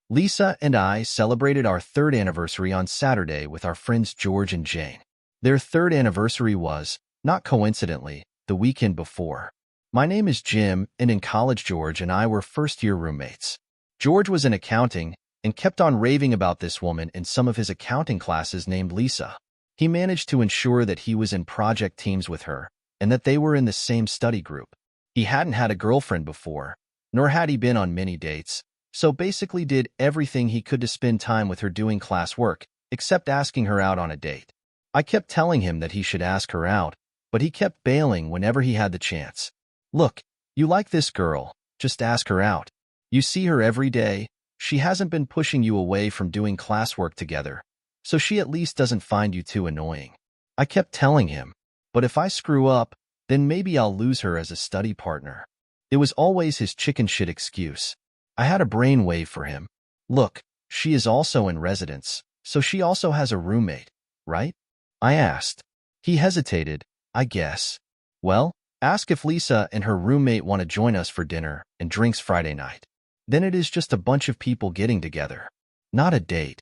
Lisa and I celebrated our third anniversary on Saturday with our friends George and Jane. Their third anniversary was, not coincidentally, the weekend before. My name is Jim, and in college George and I were first-year roommates. George was in accounting and kept on raving about this woman in some of his accounting classes named Lisa. He managed to ensure that he was in project teams with her and that they were in the same study group. He hadn't had a girlfriend before, nor had he been on many dates, so basically did everything he could to spend time with her doing classwork, except asking her out on a date. I kept telling him that he should ask her out, but he kept bailing whenever he had the chance. Look, you like this girl, just ask her out. You see her every day, she hasn't been pushing you away from doing classwork together, so she at least doesn't find you too annoying. I kept telling him, but if I screw up, then maybe I'll lose her as a study partner. It was always his chicken shit excuse. I had a brainwave for him. Look, she is also in residence, so she also has a roommate, right? I asked. He hesitated, I guess. Well, ask if Lisa and her roommate want to join us for dinner and drinks Friday night. Then it is just a bunch of people getting together, not a date.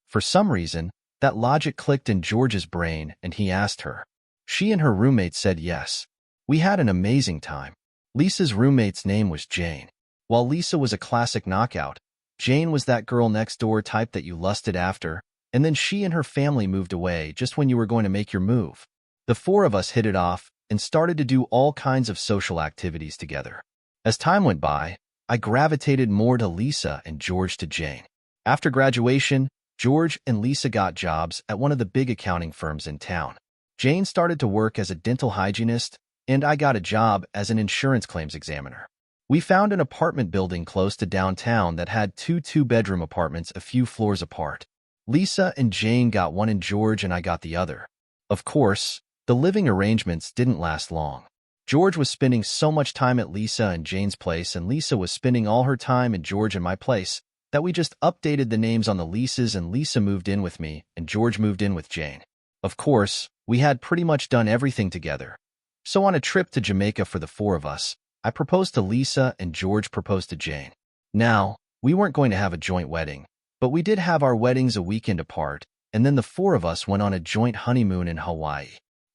For some reason, that logic clicked in George's brain and he asked her. She and her roommate said yes. We had an amazing time. Lisa's roommate's name was Jane. While Lisa was a classic knockout, Jane was that girl next door type that you lusted after, and then she and her family moved away just when you were going to make your move. The four of us hit it off and started to do all kinds of social activities together. As time went by, I gravitated more to Lisa and George to Jane. After graduation, George and Lisa got jobs at one of the big accounting firms in town. Jane started to work as a dental hygienist, and I got a job as an insurance claims examiner. We found an apartment building close to downtown that had two two-bedroom apartments a few floors apart. Lisa and Jane got one and George and I got the other. Of course, the living arrangements didn't last long. George was spending so much time at Lisa and Jane's place and Lisa was spending all her time in George and my place that we just updated the names on the leases and Lisa moved in with me and George moved in with Jane. Of course, we had pretty much done everything together. So on a trip to Jamaica for the four of us, I proposed to Lisa and George proposed to Jane. Now, we weren't going to have a joint wedding, but we did have our weddings a weekend apart, and then the four of us went on a joint honeymoon in Hawaii.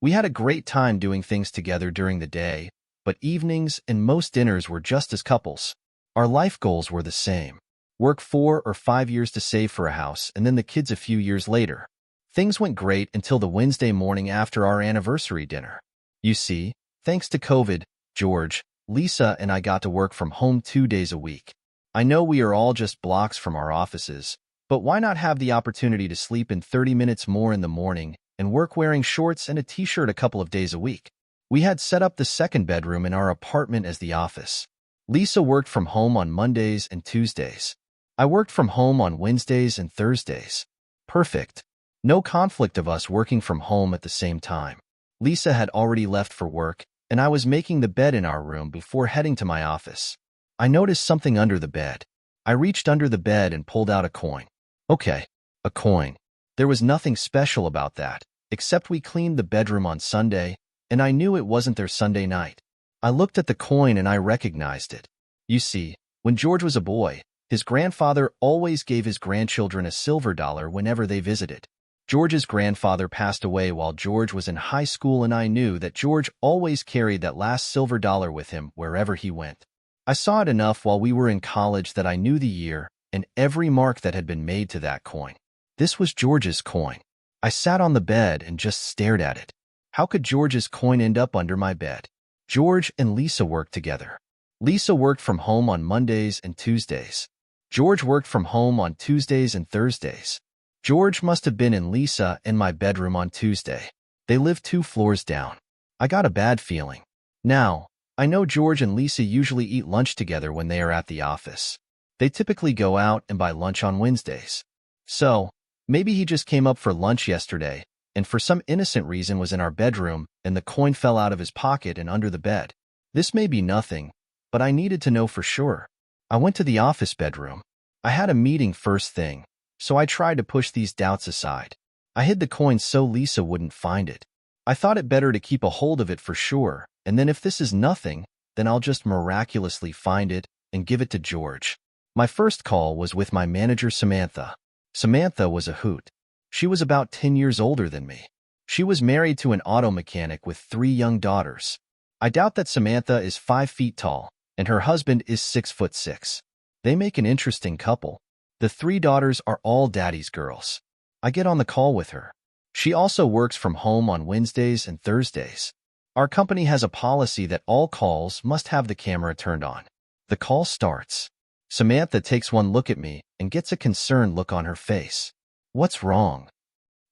We had a great time doing things together during the day, but evenings and most dinners were just as couples. Our life goals were the same. Work 4 or 5 years to save for a house and then the kids a few years later. Things went great until the Wednesday morning after our anniversary dinner. You see, thanks to COVID, George, Lisa and I got to work from home 2 days a week. I know we are all just blocks from our offices, but why not have the opportunity to sleep in 30 minutes more in the morning and work wearing shorts and a t-shirt a couple of days a week? We had set up the second bedroom in our apartment as the office. Lisa worked from home on Mondays and Tuesdays. I worked from home on Wednesdays and Thursdays. Perfect. No conflict of us working from home at the same time. Lisa had already left for work, and I was making the bed in our room before heading to my office. I noticed something under the bed. I reached under the bed and pulled out a coin. Okay, a coin. There was nothing special about that, except we cleaned the bedroom on Sunday, and I knew it wasn't their Sunday night. I looked at the coin and I recognized it. You see, when George was a boy, his grandfather always gave his grandchildren a silver dollar whenever they visited. George's grandfather passed away while George was in high school and I knew that George always carried that last silver dollar with him wherever he went. I saw it enough while we were in college that I knew the year and every mark that had been made to that coin. This was George's coin. I sat on the bed and just stared at it. How could George's coin end up under my bed? George and Lisa worked together. Lisa worked from home on Mondays and Tuesdays. George worked from home on Tuesdays and Thursdays. George must have been in Lisa and my bedroom on Tuesday. They lived 2 floors down. I got a bad feeling. Now, I know George and Lisa usually eat lunch together when they are at the office. They typically go out and buy lunch on Wednesdays. So, maybe he just came up for lunch yesterday, and for some innocent reason was in our bedroom, and the coin fell out of his pocket and under the bed. This may be nothing, but I needed to know for sure. I went to the office bedroom. I had a meeting first thing, so I tried to push these doubts aside. I hid the coin so Lisa wouldn't find it. I thought it better to keep a hold of it for sure, and then if this is nothing, then I'll just miraculously find it and give it to George. My first call was with my manager, Samantha. Samantha was a hoot. She was about 10 years older than me. She was married to an auto mechanic with 3 young daughters. I doubt that Samantha is 5 feet tall, and her husband is 6'6". They make an interesting couple. The 3 daughters are all daddy's girls. I get on the call with her. She also works from home on Wednesdays and Thursdays. Our company has a policy that all calls must have the camera turned on. The call starts. Samantha takes one look at me and gets a concerned look on her face. "What's wrong?"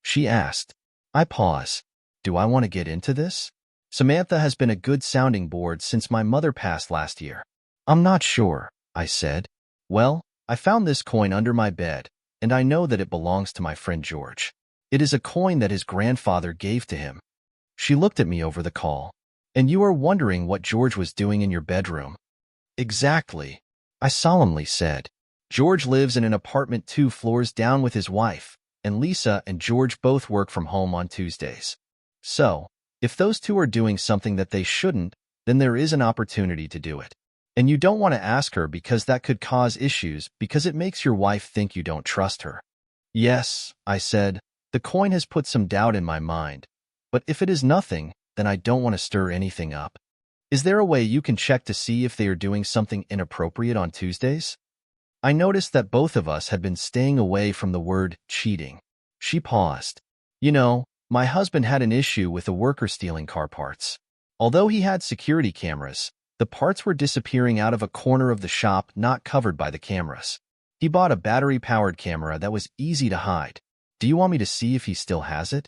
she asked. I pause. Do I want to get into this? Samantha has been a good sounding board since my mother passed last year. I'm not sure, I said. Well, I found this coin under my bed, and I know that it belongs to my friend George. It is a coin that his grandfather gave to him. She looked at me over the call. And you are wondering what George was doing in your bedroom? Exactly, I solemnly said. George lives in an apartment 2 floors down with his wife, and Lisa and George both work from home on Tuesdays. So, if those two are doing something that they shouldn't, then there is an opportunity to do it. And you don't want to ask her because that could cause issues because it makes your wife think you don't trust her. Yes, I said, the coin has put some doubt in my mind. But if it is nothing, then I don't want to stir anything up. Is there a way you can check to see if they are doing something inappropriate on Tuesdays? I noticed that both of us had been staying away from the word cheating. She paused. You know, my husband had an issue with a worker stealing car parts. Although he had security cameras, the parts were disappearing out of a corner of the shop not covered by the cameras. He bought a battery-powered camera that was easy to hide. Do you want me to see if he still has it?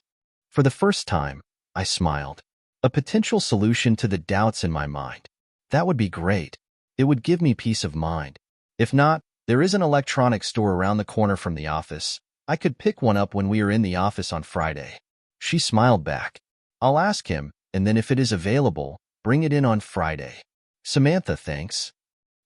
For the first time, I smiled. A potential solution to the doubts in my mind. That would be great. It would give me peace of mind. If not, there is an electronics store around the corner from the office. I could pick one up when we are in the office on Friday. She smiled back. I'll ask him, and then if it is available, bring it in on Friday. Samantha, thanks.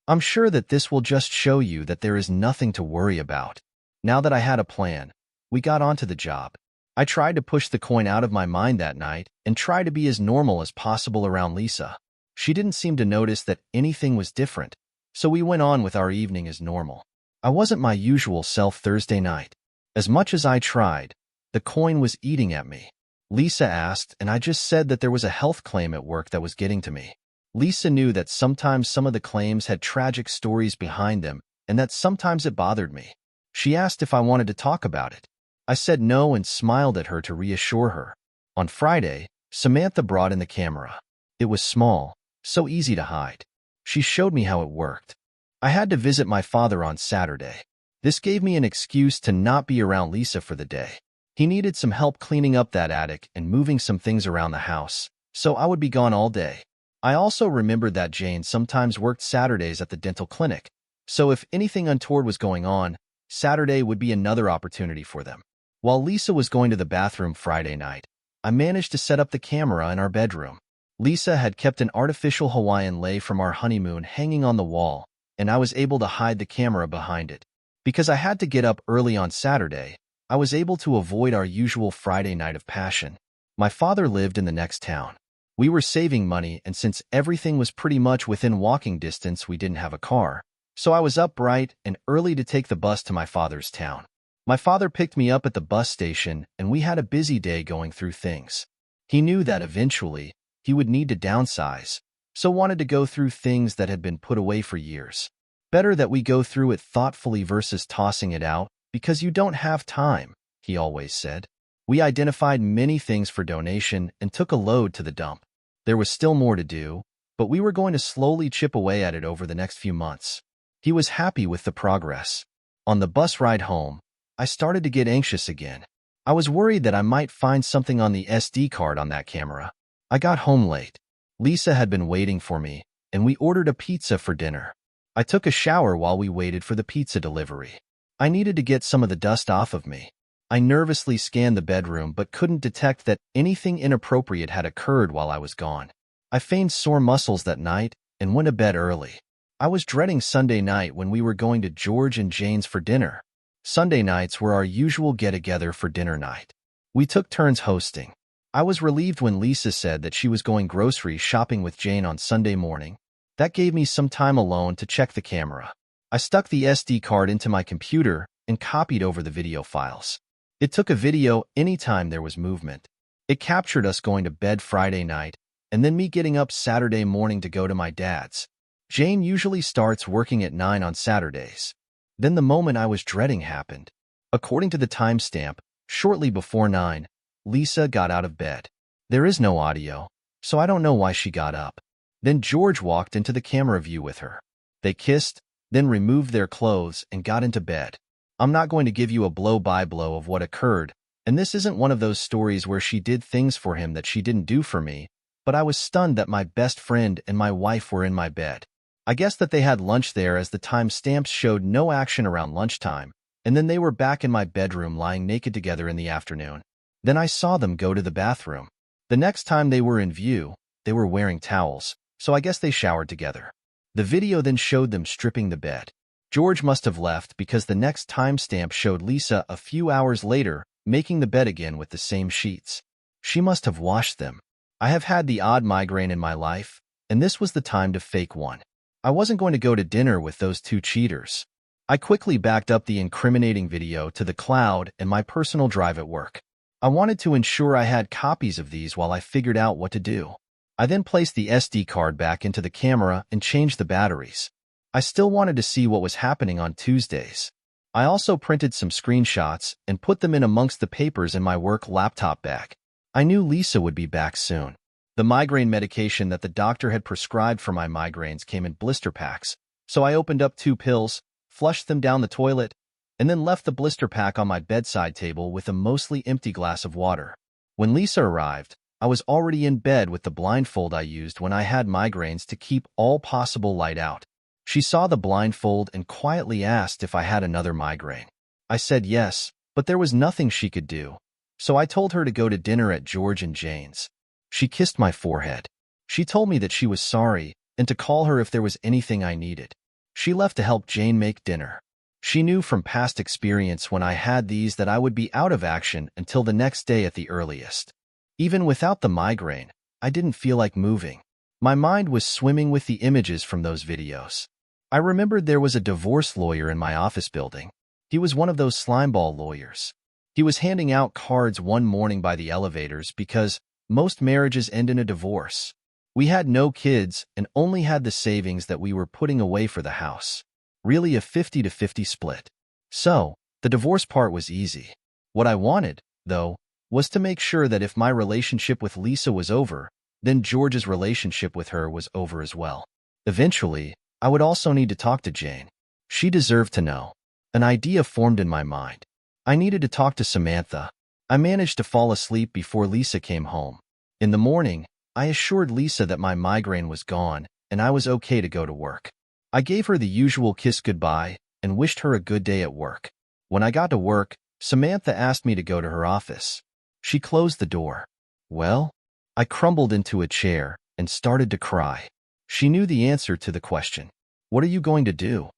I'm sure that this will just show you that there is nothing to worry about. Now that I had a plan, we got onto the job. I tried to push the coin out of my mind that night and try to be as normal as possible around Lisa. She didn't seem to notice that anything was different, so we went on with our evening as normal. I wasn't my usual self Thursday night. As much as I tried, the coin was eating at me. Lisa asked, and I just said that there was a health claim at work that was getting to me. Lisa knew that sometimes some of the claims had tragic stories behind them and that sometimes it bothered me. She asked if I wanted to talk about it. I said no and smiled at her to reassure her. On Friday, Samantha brought in the camera. It was small, so easy to hide. She showed me how it worked. I had to visit my father on Saturday. This gave me an excuse to not be around Lisa for the day. He needed some help cleaning up that attic and moving some things around the house, so I would be gone all day. I also remembered that Jane sometimes worked Saturdays at the dental clinic, so if anything untoward was going on, Saturday would be another opportunity for them. While Lisa was going to the bathroom Friday night, I managed to set up the camera in our bedroom. Lisa had kept an artificial Hawaiian lei from our honeymoon hanging on the wall, and I was able to hide the camera behind it. Because I had to get up early on Saturday, I was able to avoid our usual Friday night of passion. My father lived in the next town. We were saving money, and since everything was pretty much within walking distance, we didn't have a car. So I was up bright and early to take the bus to my father's town. My father picked me up at the bus station, and we had a busy day going through things. He knew that eventually he would need to downsize, so wanted to go through things that had been put away for years. Better that we go through it thoughtfully versus tossing it out, because you don't have time, he always said. We identified many things for donation and took a load to the dump. There was still more to do, but we were going to slowly chip away at it over the next few months. He was happy with the progress. On the bus ride home, I started to get anxious again. I was worried that I might find something on the SD card on that camera. I got home late. Lisa had been waiting for me, and we ordered a pizza for dinner. I took a shower while we waited for the pizza delivery. I needed to get some of the dust off of me. I nervously scanned the bedroom but couldn't detect that anything inappropriate had occurred while I was gone. I feigned sore muscles that night and went to bed early. I was dreading Sunday night when we were going to George and Jane's for dinner. Sunday nights were our usual get-together for dinner night. We took turns hosting. I was relieved when Lisa said that she was going grocery shopping with Jane on Sunday morning. That gave me some time alone to check the camera. I stuck the SD card into my computer and copied over the video files. It took a video anytime there was movement. It captured us going to bed Friday night and then me getting up Saturday morning to go to my dad's. Jane usually starts working at 9 on Saturdays. Then the moment I was dreading happened. According to the timestamp, shortly before 9, Lisa got out of bed. There is no audio, so I don't know why she got up. Then George walked into the camera view with her. They kissed, then removed their clothes and got into bed. I'm not going to give you a blow-by-blow of what occurred, and this isn't one of those stories where she did things for him that she didn't do for me, but I was stunned that my best friend and my wife were in my bed. I guess that they had lunch there as the timestamps showed no action around lunchtime, and then they were back in my bedroom lying naked together in the afternoon. Then I saw them go to the bathroom. The next time they were in view, they were wearing towels, so I guess they showered together. The video then showed them stripping the bed. George must have left because the next timestamp showed Lisa a few hours later making the bed again with the same sheets. She must have washed them. I have had the odd migraine in my life, and this was the time to fake one. I wasn't going to go to dinner with those two cheaters. I quickly backed up the incriminating video to the cloud and my personal drive at work. I wanted to ensure I had copies of these while I figured out what to do. I then placed the SD card back into the camera and changed the batteries. I still wanted to see what was happening on Tuesdays. I also printed some screenshots and put them in amongst the papers in my work laptop bag. I knew Lisa would be back soon. The migraine medication that the doctor had prescribed for my migraines came in blister packs, so I opened up 2 pills, flushed them down the toilet, and then left the blister pack on my bedside table with a mostly empty glass of water. When Lisa arrived, I was already in bed with the blindfold I used when I had migraines to keep all possible light out. She saw the blindfold and quietly asked if I had another migraine. I said yes, but there was nothing she could do, so I told her to go to dinner at George and Jane's. She kissed my forehead. She told me that she was sorry and to call her if there was anything I needed. She left to help Jane make dinner. She knew from past experience when I had these that I would be out of action until the next day at the earliest. Even without the migraine, I didn't feel like moving. My mind was swimming with the images from those videos. I remembered there was a divorce lawyer in my office building. He was one of those slimeball lawyers. He was handing out cards one morning by the elevators because most marriages end in a divorce. We had no kids and only had the savings that we were putting away for the house. Really a 50-50 split. So, the divorce part was easy. What I wanted, though, was to make sure that if my relationship with Lisa was over, then George's relationship with her was over as well. Eventually, I would also need to talk to Jane. She deserved to know. An idea formed in my mind. I needed to talk to Samantha. I managed to fall asleep before Lisa came home. In the morning, I assured Lisa that my migraine was gone and I was okay to go to work. I gave her the usual kiss goodbye and wished her a good day at work. When I got to work, Samantha asked me to go to her office. She closed the door. Well, I crumbled into a chair and started to cry. She knew the answer to the question. What are you going to do?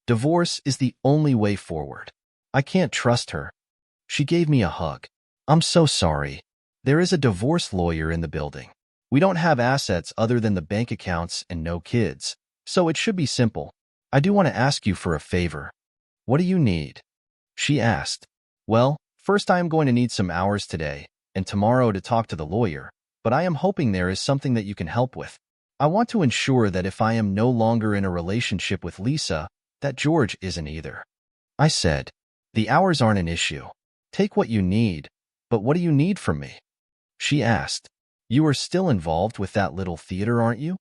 Divorce is the only way forward. I can't trust her. She gave me a hug. I'm so sorry. There is a divorce lawyer in the building. We don't have assets other than the bank accounts and no kids, so it should be simple. I do want to ask you for a favor. What do you need? She asked. Well, first I am going to need some hours today and tomorrow to talk to the lawyer, but I am hoping there is something that you can help with. I want to ensure that if I am no longer in a relationship with Lisa, that George isn't either. I said, the hours aren't an issue. Take what you need, but what do you need from me? She asked. You are still involved with that little theater, aren't you?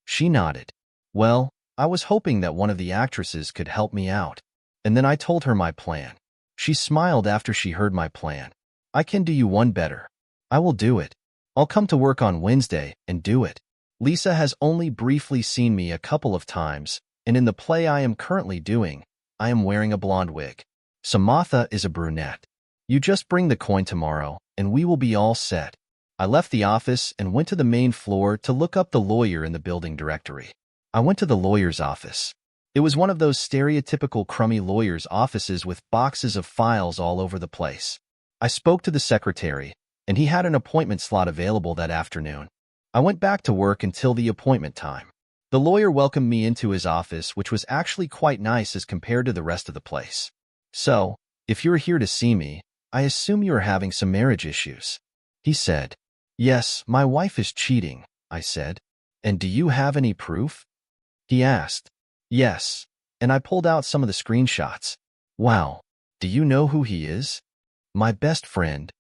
She nodded. Well, I was hoping that one of the actresses could help me out. And then I told her my plan. She smiled after she heard my plan. I can do you one better. I will do it. I'll come to work on Wednesday and do it. Lisa has only briefly seen me a couple of times, and in the play I am currently doing, I am wearing a blonde wig. Samantha is a brunette. You just bring the coin tomorrow, and we will be all set. I left the office and went to the main floor to look up the lawyer in the building directory. I went to the lawyer's office. It was one of those stereotypical crummy lawyer's offices with boxes of files all over the place. I spoke to the secretary, and he had an appointment slot available that afternoon. I went back to work until the appointment time. The lawyer welcomed me into his office, which was actually quite nice as compared to the rest of the place. So, if you're here to see me, I assume you are having some marriage issues. He said. Yes, my wife is cheating, I said. And do you have any proof? He asked. Yes, and I pulled out some of the screenshots. Wow, do you know who he is? My best friend.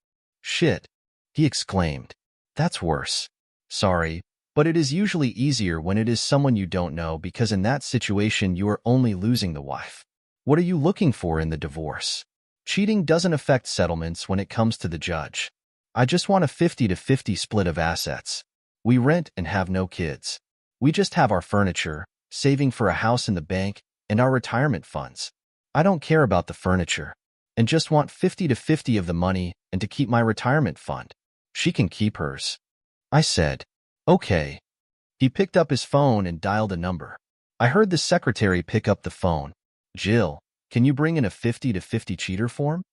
Shit, he exclaimed. That's worse. Sorry, but it is usually easier when it is someone you don't know because in that situation you are only losing the wife. What are you looking for in the divorce? Cheating doesn't affect settlements when it comes to the judge. I just want a 50-50 split of assets. We rent and have no kids. We just have our furniture, saving for a house in the bank, and our retirement funds. I don't care about the furniture, and just want 50-50 of the money and to keep my retirement fund. She can keep hers. I said, okay. He picked up his phone and dialed a number. I heard the secretary pick up the phone. Jill, can you bring in a 50-50 cheater form?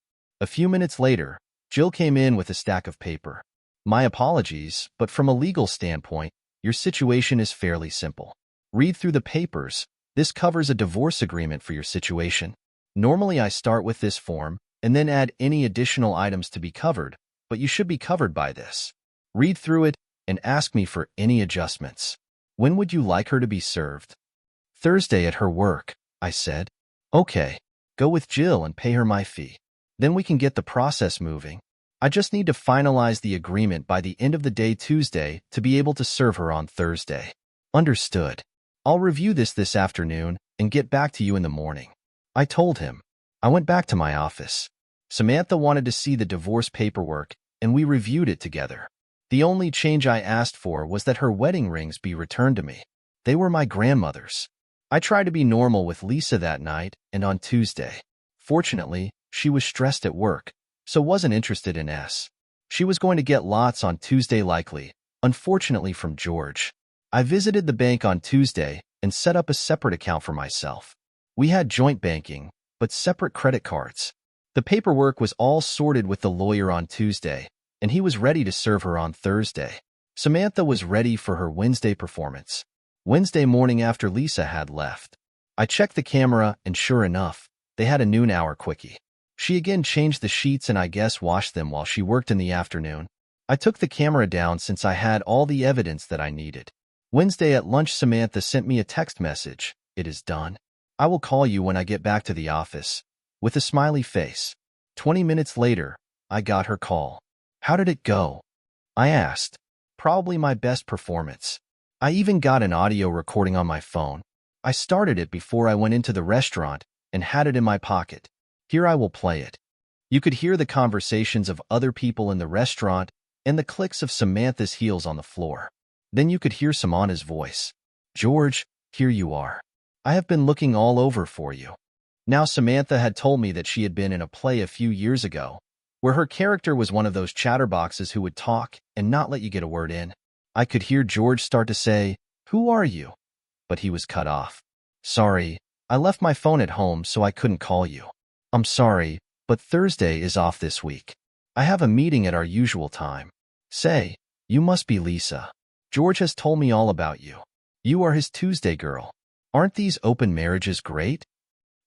A few minutes later, Jill came in with a stack of paper. My apologies, but from a legal standpoint, your situation is fairly simple. Read through the papers. This covers a divorce agreement for your situation. Normally I start with this form and then add any additional items to be covered, but you should be covered by this. Read through it and ask me for any adjustments. When would you like her to be served? Thursday at her work, I said. Okay, go with Jill and pay her my fee. Then we can get the process moving. I just need to finalize the agreement by the end of the day Tuesday to be able to serve her on Thursday. Understood. I'll review this afternoon and get back to you in the morning. I told him. I went back to my office. Samantha wanted to see the divorce paperwork, and we reviewed it together. The only change I asked for was that her wedding rings be returned to me. They were my grandmother's. I tried to be normal with Lisa that night and on Tuesday. Fortunately, she was stressed at work, so wasn't interested in S. She was going to get lots on Tuesday likely, unfortunately from George. I visited the bank on Tuesday and set up a separate account for myself. We had joint banking, but separate credit cards. The paperwork was all sorted with the lawyer on Tuesday, and he was ready to serve her on Thursday. Samantha was ready for her Wednesday performance. Wednesday morning after Lisa had left, I checked the camera and sure enough, they had a noon hour quickie. She again changed the sheets and I guess washed them while she worked in the afternoon. I took the camera down since I had all the evidence that I needed. Wednesday at lunch, Samantha sent me a text message. It is done. I will call you when I get back to the office. With a smiley face. 20 minutes later, I got her call. How did it go? I asked. Probably my best performance. I even got an audio recording on my phone. I started it before I went into the restaurant and had it in my pocket. Here I will play it. You could hear the conversations of other people in the restaurant and the clicks of Samantha's heels on the floor. Then you could hear Samantha's voice. George, here you are. I have been looking all over for you. Now Samantha had told me that she had been in a play a few years ago, where her character was one of those chatterboxes who would talk and not let you get a word in. I could hear George start to say, "Who are you?" But he was cut off. Sorry, I left my phone at home so I couldn't call you. I'm sorry, but Thursday is off this week. I have a meeting at our usual time. Say, you must be Lisa. George has told me all about you. You are his Tuesday girl. Aren't these open marriages great?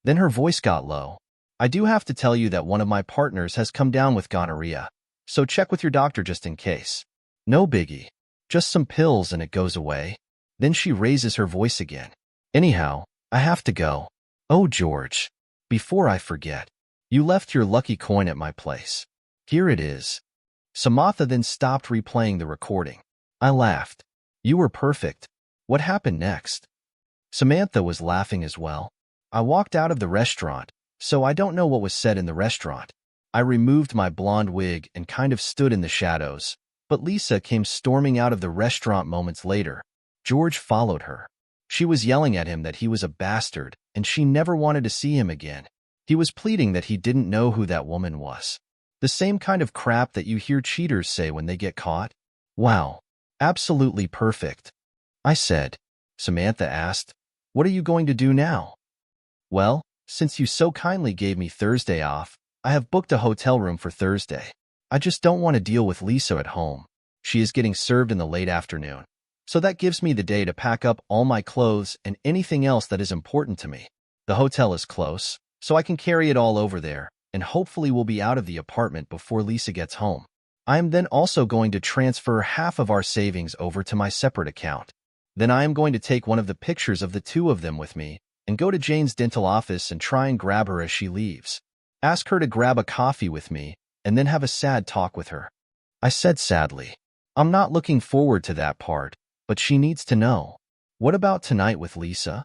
Then her voice got low. I do have to tell you that one of my partners has come down with gonorrhea, so check with your doctor just in case. No biggie. Just some pills and it goes away. Then she raises her voice again. Anyhow, I have to go. Oh, George. Before I forget, you left your lucky coin at my place. Here it is. Samantha then stopped replaying the recording. I laughed. You were perfect. What happened next? Samantha was laughing as well. I walked out of the restaurant, so I don't know what was said in the restaurant. I removed my blonde wig and kind of stood in the shadows, but Lisa came storming out of the restaurant moments later. George followed her. She was yelling at him that he was a bastard and she never wanted to see him again. He was pleading that he didn't know who that woman was. The same kind of crap that you hear cheaters say when they get caught. Wow. Absolutely perfect. I said. Samantha asked, what are you going to do now? Well, since you so kindly gave me Thursday off, I have booked a hotel room for Thursday. I just don't want to deal with Lisa at home. She is getting served in the late afternoon. So that gives me the day to pack up all my clothes and anything else that is important to me. The hotel is close, so I can carry it all over there, and hopefully we'll be out of the apartment before Lisa gets home. I am then also going to transfer half of our savings over to my separate account. Then I am going to take one of the pictures of the two of them with me and go to Jane's dental office and try and grab her as she leaves. Ask her to grab a coffee with me and then have a sad talk with her. I said sadly, I'm not looking forward to that part, but she needs to know. What about tonight with Lisa?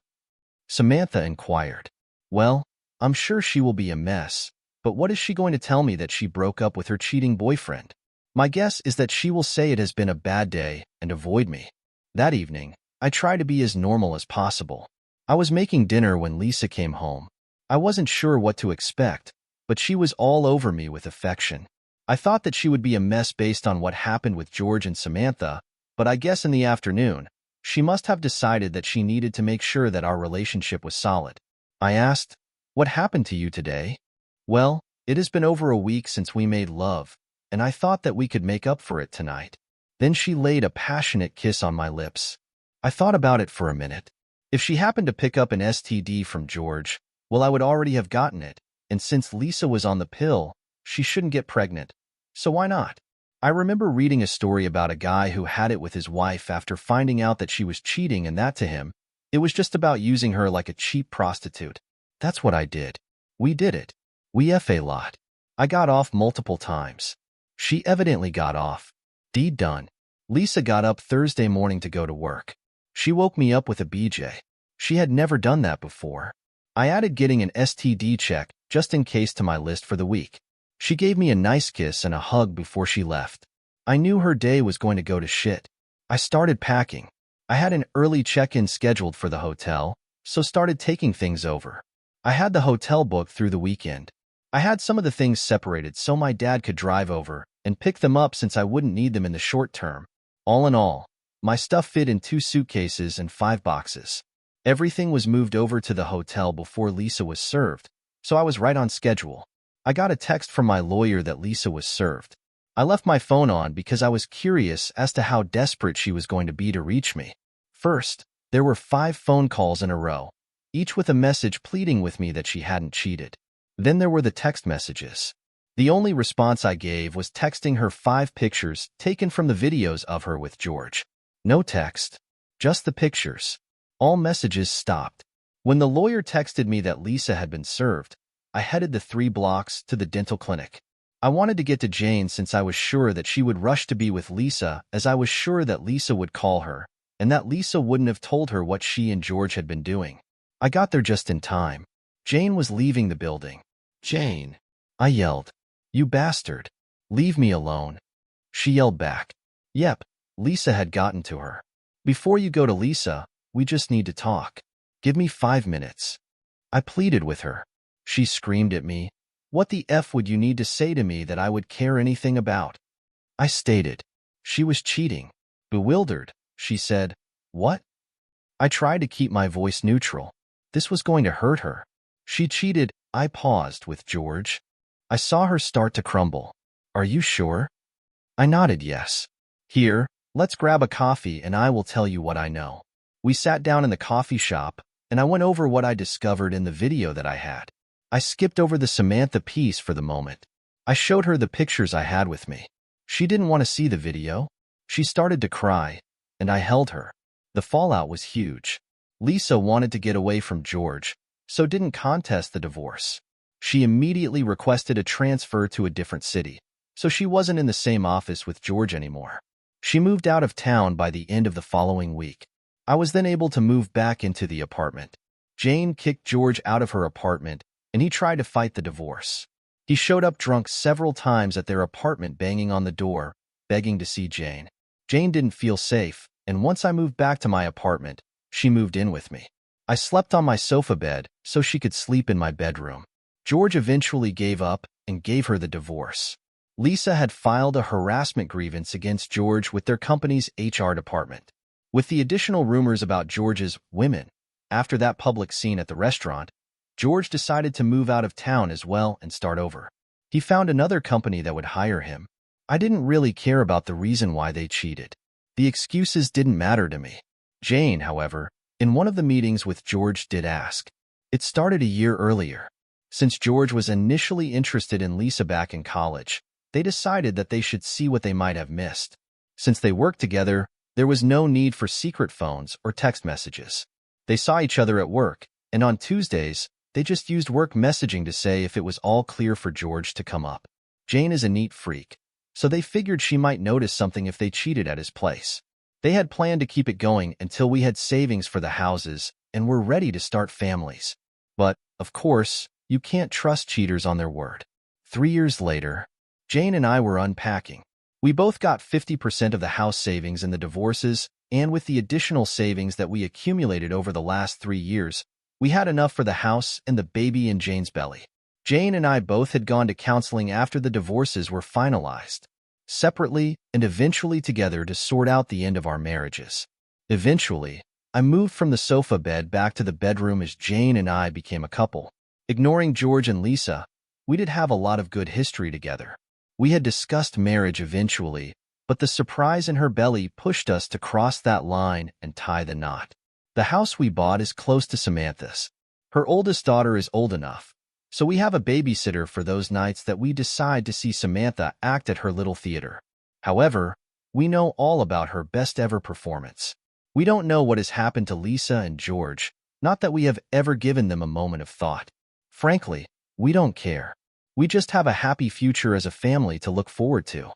Samantha inquired. Well, I'm sure she will be a mess, but what is she going to tell me that she broke up with her cheating boyfriend? My guess is that she will say it has been a bad day and avoid me. That evening, I tried to be as normal as possible. I was making dinner when Lisa came home. I wasn't sure what to expect, but she was all over me with affection. I thought that she would be a mess based on what happened with George and Samantha, but I guess in the afternoon, she must have decided that she needed to make sure that our relationship was solid. I asked, "What happened to you today?" "Well, it has been over a week since we made love, and I thought that we could make up for it tonight." Then she laid a passionate kiss on my lips. I thought about it for a minute. If she happened to pick up an STD from George, well, I would already have gotten it, and since Lisa was on the pill, she shouldn't get pregnant. So why not? I remember reading a story about a guy who had it with his wife after finding out that she was cheating, and that to him, it was just about using her like a cheap prostitute. That's what I did. We did it. We F a lot. I got off multiple times. She evidently got off. Deed done. Lisa got up Thursday morning to go to work. She woke me up with a BJ. She had never done that before. I added getting an STD check just in case to my list for the week. She gave me a nice kiss and a hug before she left. I knew her day was going to go to shit. I started packing. I had an early check-in scheduled for the hotel, so started taking things over. I had the hotel booked through the weekend. I had some of the things separated so my dad could drive over and pick them up since I wouldn't need them in the short term. All in all, my stuff fit in 2 suitcases and 5 boxes. Everything was moved over to the hotel before Lisa was served, so I was right on schedule. I got a text from my lawyer that Lisa was served. I left my phone on because I was curious as to how desperate she was going to be to reach me. First, there were 5 phone calls in a row, each with a message pleading with me that she hadn't cheated. Then there were the text messages. The only response I gave was texting her 5 pictures taken from the videos of her with George. No text, just the pictures. All messages stopped. When the lawyer texted me that Lisa had been served, I headed the 3 blocks to the dental clinic. I wanted to get to Jane since I was sure that she would rush to be with Lisa, as I was sure that Lisa would call her, and that Lisa wouldn't have told her what she and George had been doing. I got there just in time. Jane was leaving the building. "Jane," I yelled. "You bastard. Leave me alone." She yelled back. Yep, Lisa had gotten to her. "Before you go to Lisa, we just need to talk. Give me 5 minutes." I pleaded with her. She screamed at me. "What the F would you need to say to me that I would care anything about?" I stated. She was cheating. Bewildered, she said, "What?" I tried to keep my voice neutral. This was going to hurt her. "She cheated," I paused, "with George." I saw her start to crumble. "Are you sure?" I nodded yes. "Here, let's grab a coffee and I will tell you what I know." We sat down in the coffee shop, and I went over what I discovered in the video that I had. I skipped over the Samantha piece for the moment. I showed her the pictures I had with me. She didn't want to see the video. She started to cry, and I held her. The fallout was huge. Lisa wanted to get away from George, so didn't contest the divorce. She immediately requested a transfer to a different city, so she wasn't in the same office with George anymore. She moved out of town by the end of the following week. I was then able to move back into the apartment. Jane kicked George out of her apartment, and he tried to fight the divorce. He showed up drunk several times at their apartment, banging on the door, begging to see Jane. Jane didn't feel safe, and once I moved back to my apartment, she moved in with me. I slept on my sofa bed so she could sleep in my bedroom. George eventually gave up and gave her the divorce. Lisa had filed a harassment grievance against George with their company's HR department. With the additional rumors about George's women, after that public scene at the restaurant, George decided to move out of town as well and start over. He found another company that would hire him. I didn't really care about the reason why they cheated. The excuses didn't matter to me. Jane, however, in one of the meetings with George did ask. It started a year earlier. Since George was initially interested in Lisa back in college, they decided that they should see what they might have missed. Since they worked together, there was no need for secret phones or text messages. They saw each other at work, and on Tuesdays, they just used work messaging to say if it was all clear for George to come up. Jane is a neat freak, so they figured she might notice something if they cheated at his place. They had planned to keep it going until we had savings for the houses and were ready to start families. But, of course, you can't trust cheaters on their word. 3 years later, Jane and I were unpacking. We both got 50% of the house savings in the divorces, and with the additional savings that we accumulated over the last 3 years, we had enough for the house and the baby in Jane's belly. Jane and I both had gone to counseling after the divorces were finalized, separately and eventually together to sort out the end of our marriages. Eventually, I moved from the sofa bed back to the bedroom as Jane and I became a couple. Ignoring George and Lisa, we did have a lot of good history together. We had discussed marriage eventually, but the surprise in her belly pushed us to cross that line and tie the knot. The house we bought is close to Samantha's. Her oldest daughter is old enough, so we have a babysitter for those nights that we decide to see Samantha act at her little theater. However, we know all about her best ever performance. We don't know what has happened to Lisa and George, not that we have ever given them a moment of thought. Frankly, we don't care. We just have a happy future as a family to look forward to.